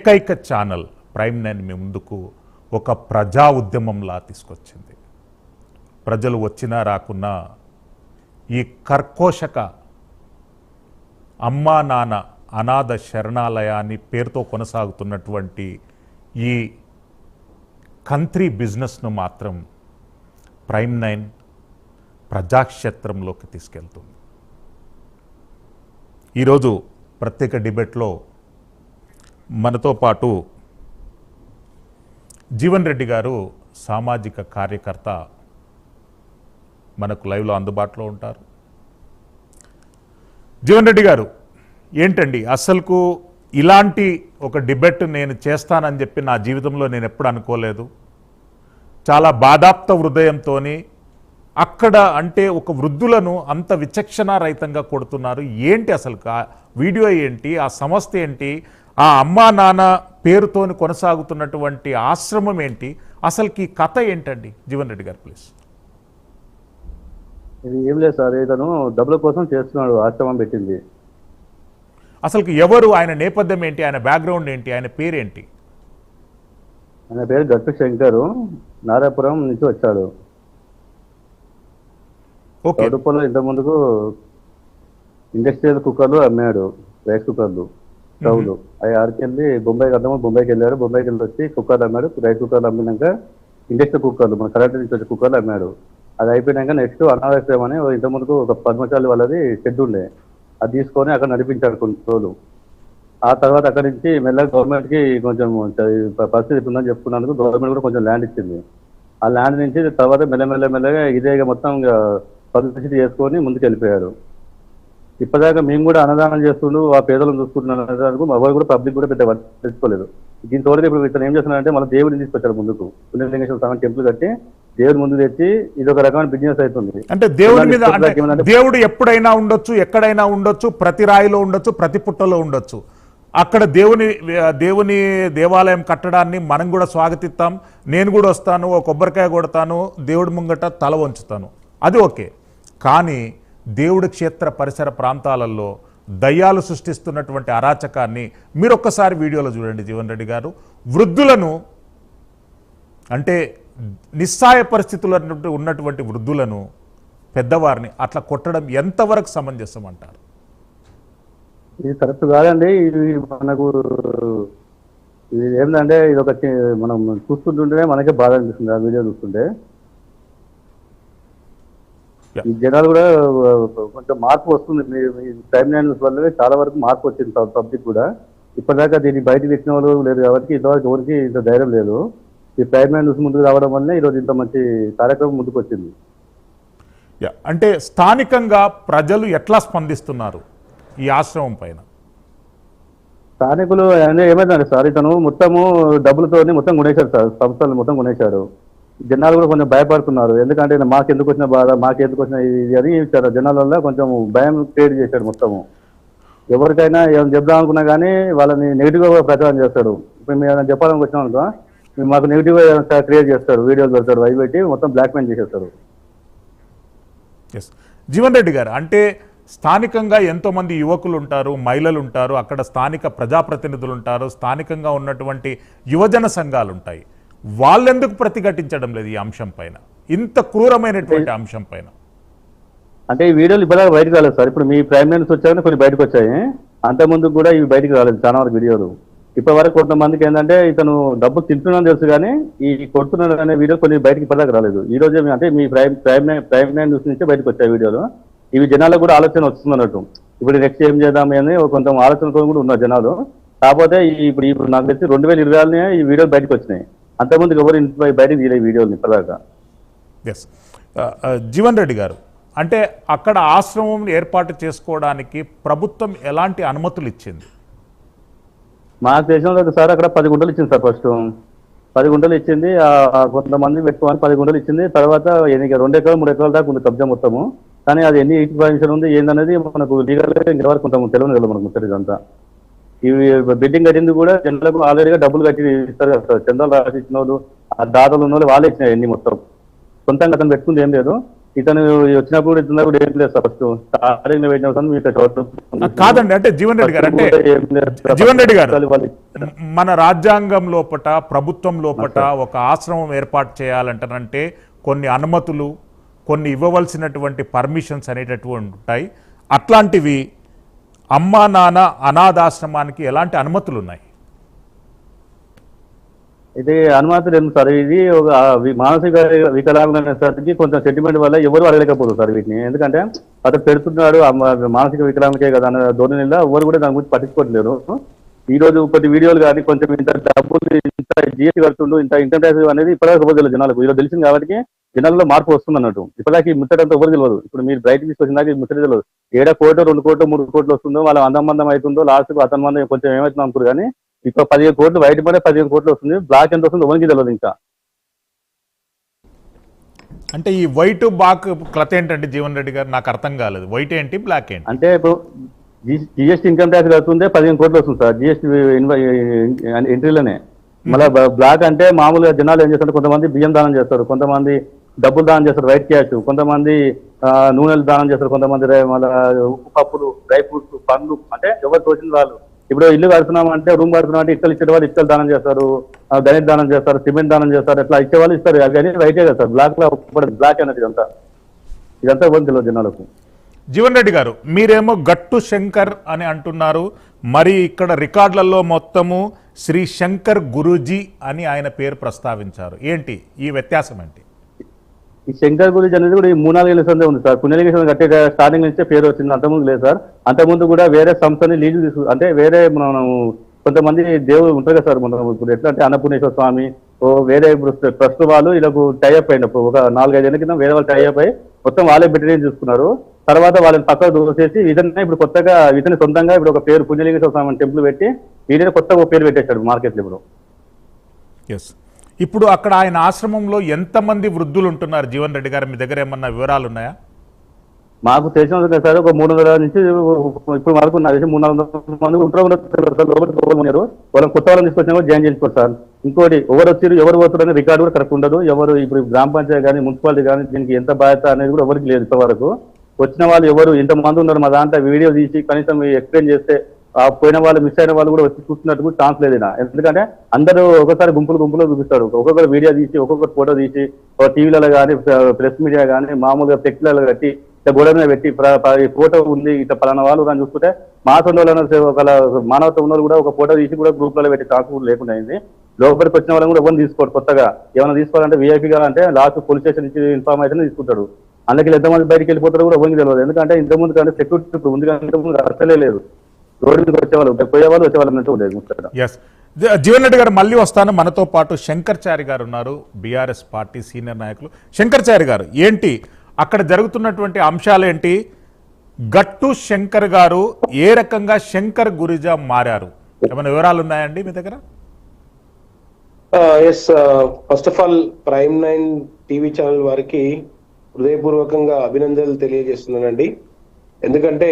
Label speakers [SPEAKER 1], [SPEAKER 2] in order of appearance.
[SPEAKER 1] ఏకైక ఛానల్ ప్రైమ్9 మీ ముందుకు ఒక ప్రజా ఉద్యమంలా తీసుకొచ్చింది. ప్రజలు వచ్చినా రాకున్నా ఈ కర్కోశక అమ్మా నాన్న అనాథ శరణాలయాన్ని పేరుతో కొనసాగుతున్నటువంటి ఈ కంట్రీ బిజినెస్ను మాత్రం ప్రైమ్9 ప్రజాక్షేత్రంలోకి తీసుకెళ్తుంది. ఈరోజు ప్రత్యేక డిబేట్లో మనతో పాటు జీవన్ రెడ్డి గారు సామాజిక కార్యకర్త మనకు లైవ్లో అందుబాటులో ఉంటారు. జీవన్ రెడ్డి గారు, ఏంటండి అసలుకు ఇలాంటి ఒక డిబేట్ నేను చేస్తానని చెప్పి నా జీవితంలో నేను ఎప్పుడు అనుకోలేదు. చాలా బాధాప్త హృదయంతో అక్కడ అంటే ఒక వృద్ధులను అంత విచక్షణారహితంగా కొడుతున్నారు. ఏంటి అసలు ఆ వీడియో ఏంటి, ఆ సంస్థ ఏంటి, ఆ అమ్మా నాన్న పేరుతోని కొనసాగుతున్నటువంటి ఆశ్రమం ఏంటి, అసలుకి కథ ఏంటండి? జీవన్ రెడ్డి గారు ప్లీజ్.
[SPEAKER 2] ఇది ఏం లేదు సార్, ఇతను డబ్బుల కోసం చేస్తున్నాడు, ఆశ్రమం పెట్టింది.
[SPEAKER 1] అసలుకి ఎవరు, ఆయన నేపథ్యం ఏంటి, ఆయన బ్యాక్గ్రౌండ్ ఏంటి, ఆయన పేరేంటి?
[SPEAKER 2] ఆయన పేరు గట్టు శంకరు, నారాపురం నుంచి వచ్చాడు. కడుపులో ఇంత ముందుకు ఇండస్ట్రియల్ కుక్కర్లు అమ్మాడు, రైస్ కుక్కర్లు, స్టవ్లు. అవి ఆడికెళ్ళి బొంబాయికి అర్థమో బొంబాయికి వెళ్ళాడు. బొంబాయికి వెళ్ళి వచ్చి కుక్కర్లు అమ్మాడు. రైస్ కుక్కర్లు అమ్మినాక ఇండస్ట్రియల్ కుక్కర్లు, మన కరెంట్ నుంచి వచ్చే కుక్కర్లు అమ్మాడు. అది అయిపోయినాక నెక్స్ట్ అనాథాశ్రమం అని ఇంత ముందుకు ఒక పద్మశాలి వాళ్ళది షెడ్ ఉండే, అది తీసుకొని అక్కడ నడిపించాడు కొన్ని రోజులు. ఆ తర్వాత అక్కడి నుంచి మెల్లగా గవర్నమెంట్కి కొంచెం పరిస్థితి ఉందని చెప్పుకున్నందుకు గవర్నమెంట్ కూడా కొంచెం ల్యాండ్ ఇచ్చింది. ఆ ల్యాండ్ నుంచి తర్వాత మెల్లగా ఇదే మొత్తం పబ్లిసిటీ చేసుకొని ముందుకు వెళ్ళిపోయాడు. ఇప్పటిదాకా మేము కూడా అన్నదానం చేస్తుండు, ఆ పేదలను చూసుకుంటున్నాను అన్నదానికి మా వాళ్ళు కూడా పబ్లిక్ కూడా పెద్ద తెలుసుకోలేదు. దీని తోడుగా ఇప్పుడు ఇతను ఏం చేస్తున్నాడంటే మన దేవుడిని తీసుకొచ్చాడు ముందుకు. పుణ్యలింగేశ్వర స్వామి టెంపుల్ కట్టి దేవుడి ముందు తెచ్చి ఇది ఒక రకమైన బిజినెస్ అవుతుంది.
[SPEAKER 1] అంటే దేవుడి మీద దేవుడు ఎప్పుడైనా ఉండొచ్చు, ఎక్కడైనా ఉండొచ్చు, ప్రతి రాయిలో ఉండొచ్చు, ప్రతి పుట్టలో ఉండొచ్చు. అక్కడ దేవుని దేవాలయం కట్టడాన్ని మనం కూడా స్వాగతిస్తాం. నేను కూడా వస్తాను, ఓ కొబ్బరికాయ కొడతాను, దేవుడి ముంగట తల వంచుతాను, అది ఓకే. కానీ దేవుడి క్షేత్ర పరిసర ప్రాంతాలలో దయ్యాలు సృష్టిస్తున్నటువంటి అరాచకాన్ని మీరు ఒక్కసారి వీడియోలో చూడండి. జీవన్ రెడ్డి గారు, వృద్ధులను అంటే నిస్సాయ పరిస్థితుల్లో ఉన్నటువంటి వృద్ధులను, పెద్దవారిని అట్లా కొట్టడం ఎంతవరకు సమంజసం అంటారు?
[SPEAKER 2] ఇది కరెక్ట్ కాదండి. ఇది మనకు ఇది ఏంటంటే ఇది ఒక మనం చూస్తుంటుంటేనే మనకే బాధ అనిపిస్తుంది ఆ వీడియో చూస్తుంటే. ఈ జనాలు కూడా కొంచెం మార్పు వస్తుంది. ప్రైమ్9 వల్ల చాలా వరకు మార్పు వచ్చింది పబ్లిక్ కూడా. ఇప్పటిదాకా దీన్ని బయటకు తెచ్చిన వాళ్ళు లేదు కాబట్టి ఇంతవరకు ఎవరికి ఇంత ధైర్యం లేదు. ఈ ప్రైమ్9 ముందుకు రావడం వల్లనే ఈరోజు ఇంత మంచి కార్యక్రమం ముందుకు వచ్చింది.
[SPEAKER 1] అంటే స్థానికంగా ప్రజలు ఎట్లా స్పందిస్తున్నారు ఈ ఆశ్రమం పైన?
[SPEAKER 2] స్థానికులు ఏమైందండి సార్, ఇతను మొత్తము డబ్బులతో మొత్తం కొనేశాడు సార్, సంస్థలు మొత్తం కొనేశాడు. జనాలు కూడా కొంచెం భయపడుతున్నారు. ఎందుకంటే మాకెందుకు వచ్చిన బాధ, మాకెందుకు వచ్చిన ఇది అని జనాల వల్ల కొంచెం భయం క్రియేట్ చేశాడు మొత్తము. ఎవరికైనా ఏమైనా చెప్దాం అనుకున్నా కానీ వాళ్ళని నెగిటివ్గా ప్రచారం చేస్తాడు. ఇప్పుడు మేము ఏమైనా చెప్పాలని వచ్చినాం అనుకో, మాకు నెగిటివ్గా క్రియేట్ చేస్తాడు, వీడియోలు పెడతాడు, అవి పెట్టి మొత్తం బ్లాక్మెయిల్ చేసేస్తాడు.
[SPEAKER 1] జీవన్ రెడ్డి గారు, అంటే స్థానికంగా ఎంతోమంది యువకులు ఉంటారు, మహిళలు ఉంటారు, అక్కడ స్థానిక ప్రజాప్రతినిధులు ఉంటారు, స్థానికంగా ఉన్నటువంటి యువజన సంఘాలు ఉంటాయి. వాళ్ళెందుకు ప్రతిఘటించడం లేదు ఈ అంశం పైన, ఇంత క్రూరమైనటువంటి అంశం పైన?
[SPEAKER 2] అంటే ఈ వీడియోలు ఇప్పుడు బయటకు రాలేదు సార్. ఇప్పుడు మీ ప్రైమ్9 వచ్చాక కొన్ని బయటకు వచ్చాయి, అంతకుముందు కూడా ఇవి బయటకు రాలేదు చాలా వరకు వీడియోలు. ఇప్పటి వరకు కొంతమందికి ఏంటంటే ఇతను డబ్బులు తింటున్నాను తెలుసు కానీ ఈ కొడుతున్నాడు అనే వీడియో కొన్ని బయటకి ఇప్పటిదాకా రాలేదు. ఈ రోజు అంటే మీ ప్రైమ్9 న్యూస్ నుంచి బయటకు వచ్చాయి వీడియోలు. ఇవి జనాలకు కూడా ఆలోచన వస్తుంది అన్నట్టు. ఇప్పుడు నెక్స్ట్ ఏం చేద్దాం అని కొంత ఆలోచనతో కూడా ఉన్నారు జనాలు. కాకపోతే ఇప్పుడు నాకు తెలిసి 2020 ఈ వీడియోలు బయటకు వచ్చినాయి. అంతకుముందు ఎవరు బయటకు తీయలేదు వీడియోలు ఇప్పటిదాకా.
[SPEAKER 1] జీవన్ రెడ్డి గారు, అంటే అక్కడ ఆశ్రమం ఏర్పాటు చేసుకోవడానికి ప్రభుత్వం ఎలాంటి అనుమతులు ఇచ్చింది?
[SPEAKER 2] మాకు తెలిసిన సార్ అక్కడ 10 గుంటలు ఇచ్చింది సార్. ఫస్ట్ 10 గుంటలు ఇచ్చింది, కొంతమంది పెట్టుకోవాలి 10 గుంటలు ఇచ్చింది. తర్వాత 2 ఎకరాలు 3 ఎకరాల దాకా ఉంది కబ్జా మొత్తము. కానీ అది ఎన్ని ఇంటి పర్మిషన్ ఉంది ఏందనేది మనకు లీగల్గా ఇంతవరకు కొంత తెలియదు మనకు ముచ్చట. ఇదంతా ఇవి బిల్డింగ్ కట్టింది కూడా జనాలకు ఆల్రెడీగా డబ్బులు కట్టి ఇస్తారు కదా, చందాలు రాసి ఇచ్చిన వాళ్ళు, ఆ దాతలు ఉన్న వాళ్ళు వాళ్ళే ఇచ్చినాయి ఎన్ని మొత్తం. సొంతంగా అతను పెట్టుకుంది ఏం లేదు. ఇతను వచ్చినప్పుడు ఇతను కూడా ఏం లేదు సార్. ఫస్ట్ స్టార్టింగ్ లో పెట్టిన మీకు
[SPEAKER 1] కాదండి, అంటే జీవన్ రెడ్డి గారు, అంటే జీవన్ రెడ్డి గారు, మన రాజ్యాంగం లోపట, ప్రభుత్వం లోపట ఒక ఆశ్రమం ఏర్పాటు చేయాలంటే కొన్ని అనుమతులు, కొన్ని ఇవ్వవలసినటువంటి పర్మిషన్స్ అనేటటువంటి ఉంటాయి. అట్లాంటివి అమ్మా నాన్న అనాథాశ్రమానికి ఎలాంటి అనుమతులు ఉన్నాయి?
[SPEAKER 2] ఇది అనుమతి లేదు సార్. ఇది ఒక మానసిక వికలాంగులకి కొంచెం సెంటిమెంట్ వల్ల ఎవరు అడగలేకపోతుంది సార్ వీటిని. ఎందుకంటే అతను పెడుతున్నాడు మానసిక వికలాంగులకే కదా అన్న ధోరణిలో ఎవరు కూడా దాని గురించి పట్టించుకోవట్లేరు. ఈ రోజు కొన్ని వీడియోలు కానీ కొంచెం ఇంత డబ్బులు, ఇంత జిఎస్టీ కడుతుండు, ఇంత ఇన్కమ్ ట్యాక్స్ అనేది ఇప్పటిదాకా ఎవరు తెలియదు జనాలకు. ఈరోజు తెలిసింది కాబట్టి జనాల్లో మార్పు వస్తుంది అన్నట్టు. ఇప్పటిదాకా ఈ ముచ్చటంతా ఎవరు తెలియదు. ఇప్పుడు మీరు బయటకు తీసుకొచ్చిన దాకా ఈ ముచ్చట తెలియదు. 1 కోటి 2 కోట్లు 3 కోట్లు వస్తుందో, వాళ్ళ అందం అవుతుందో, లాస్ట్కు అతని మందం కొంచెం ఏమవుతుందో అనుకోరు. కానీ ఇప్పుడు 15 కోట్లు బయట పడే 15 కోట్లు వస్తుంది. బ్లాక్ ఎంత వస్తుందో ఎవరికి తెలియదు ఇంకా.
[SPEAKER 1] అంటే ఈ వైట్ బ్లాక్ క్లత్ ఏంటంటే జీవన్ రెడ్డి గారు, నాకు అర్థం కాలేదు. వైట్ ఏంటి, బ్లాక్ ఏంటి?
[SPEAKER 2] అంటే ఇప్పుడు జిఎస్టీ ఇన్కమ్ ట్యాక్స్ కడుతుందే 15 కోట్లు వస్తుంది సార్ జిఎస్టీ ఎంట్రీలోనే. మళ్ళీ బ్లాక్ అంటే మామూలుగా జనాలు ఏం చేస్తారు, కొంతమంది బియ్యం దానం చేస్తారు, కొంతమంది డబ్బులు దానం చేస్తారు, వైట్ క్యాష్, కొంతమంది నూనెలు దానం చేస్తారు, కొంతమంది మళ్ళీ ఉప్పు పప్పులు, డ్రై ఫ్రూట్స్, పండ్లు, అంటే ఎవరు తోచిన వాళ్ళు. ఇప్పుడు ఇల్లు కడుతున్నాం అంటే, రూమ్ కడుతున్నాం అంటే ఇక్కలు ఇచ్చే వాళ్ళు ఇక్కలు దానం చేస్తారు, గణిత దానం చేస్తారు, సిమెంట్ దానం చేస్తారు, అట్లా ఇచ్చేవాళ్ళు ఇస్తారు. అవి అనేది వైటే కదా సార్. బ్లాక్ లో బ్లాక్ అనేది ఇదంతా ఎవరు తెలియదు జనాలకు.
[SPEAKER 1] జీవన్ రెడ్డి గారు, మీరేమో గట్టు శంకర్ అని అంటున్నారు, మరి ఇక్కడ రికార్డులలో మొత్తము శ్రీ శంకర్ గురూజీ అని ఆయన పేరు ప్రస్తావించారు. ఏంటి ఈ వ్యత్యాసం? ఏంటి
[SPEAKER 2] ఈ శంకర్ గురూజీ అనేది కూడా ఈ 3-4 ఏళ్ళ సందే ఉంది సార్. పుణ్యలింగేశ్వరం కట్టే స్టార్టింగ్ నుంచే పేరు వచ్చింది, అంతకుముందు లేదు సార్. అంతకుముందు కూడా వేరే సంస్థని లీజు అంటే వేరే మనం కొంతమంది దేవుడు ఉంటారు కదా సార్. మనం ఇప్పుడు ఎట్లా అంటే అన్నపూర్ణేశ్వర స్వామి వేరే ట్రస్ట్ వాళ్ళు వీళ్ళకు టైఅప్ అయినప్పుడు ఒక 4-5 ఏళ్ళ కింద వేరే వాళ్ళు టైఅప్ అయ్యి మొత్తం వాళ్ళే బెటరీని చూసుకున్నారు. తర్వాత వాళ్ళని పక్కకు దూసేసి ఇతనే ఇప్పుడు కొత్తగా ఇతని సొంతంగా ఇప్పుడు ఒక పేరు పుణ్యలింగేశ్వర స్వామి టెంపుల్ పెట్టి వీటిని కొత్తగా ఒక పేరు పెట్టేశాడు మార్కెట్లో ఇప్పుడు.
[SPEAKER 1] ఎస్, ఇప్పుడు అక్కడ ఆయన ఆశ్రమంలో ఎంతమంది వృద్ధులు ఉంటున్నారు జీవన్ రెడ్డి గారు? మీ దగ్గర ఏమన్నా వివరాలు ఉన్నాయా?
[SPEAKER 2] మాకు తెలిసిన సార్ ఒక 300 నుంచి ఇప్పుడు వరకు నాకు తెలిసి 300 మంది ఉంటారు. వాళ్ళని కొత్త వాళ్ళని తీసుకొచ్చినా కూడా జాయిన్ చేసుకోరు సార్. ఇంకోటి ఎవరు వచ్చారు ఎవరు పోతారు అనే రికార్డు కూడా కరెక్ట్ ఉండదు. ఎవరు ఇప్పుడు గ్రామ పంచాయతీ కానీ మున్సిపాలిటీ కానీ దీనికి ఎంత బాధ్యత అనేది కూడా ఎవరికి లేదు ఇంతవరకు. వచ్చిన వాళ్ళు ఎవరు ఎంతమంది ఉన్నారు మా దాంట్లో వీడియో తీసి కనీసం ఎక్స్ప్లెయిన్ చేస్తే పోయిన వాళ్ళు మిస్ అయిన వాళ్ళు కూడా వచ్చి చూస్తున్నట్టు కూడా ఛాన్స్ లేదు. ఎందుకంటే అందరూ ఒకసారి గుంపులు చూపిస్తాడు. ఒక్కొక్కరు వీడియో తీసి ఒక్కొక్కరు ఫోటో తీసి టీవీలలో కానీ ప్రెస్ మీడియా కానీ మామూలుగా ఫ్లెక్సీలలో కట్టి ఇట్లా గోడ మీద పెట్టి ఫోటో ఉంది ఇట్లా పలానా వాళ్ళు అని చూస్తుంటే మా సొంత ఒక మానవత్వం ఉన్న కూడా ఒక ఫోటో తీసి కూడా గ్రూప్లలో పెట్టి ఛాన్స్ కూడా లేకుండా అయింది. లోపలికి వచ్చిన వాళ్ళని కూడా ఎవరిని తీసుకోడు. కొత్తగా ఏమైనా తీసుకోవాలంటే వీఐపీగా అంటే లాస్ట్ పోలీస్ స్టేషన్ నుంచి ఇన్ఫర్మేషన్ తీసుకుంటాడు. అందుకే ఎంతమంది బయటికి వెళ్ళిపోతారో కూడా ఎవరికి తెలియదు. ఎందుకంటే ఇంతకుముందు కానీ సెక్యూరిటీ ఇప్పుడు ఉంది కానీ ఇంతకుముందు అసలే లేదు. రోడ్డు మీద వచ్చేవాళ్ళు పోయేవాళ్ళు వచ్చేవాళ్ళు అన్నట్టు ఉండేది.
[SPEAKER 1] ఎస్, జీవన్ రెడ్డి గారు మళ్ళీ వస్తాను. మనతో పాటు శంకర్చారి గారు ఉన్నారు, బీఆర్ఎస్ పార్టీ సీనియర్ నాయకులు. శంకర్చారి గారు, ఏంటి అక్కడ జరుగుతున్నటువంటి అంశాలు ఏంటి? గట్టు శంకర్ గారు ఏ రకంగా శంకర్ గురుజా మారారు? ఏమైనా వివరాలు ఉన్నాయండి మీ దగ్గర?
[SPEAKER 3] Yes, first of all Prime 9 TV channel వారికి హృదయపూర్వకంగా అభినందనలు తెలియజేస్తున్నానండి. ఎందుకంటే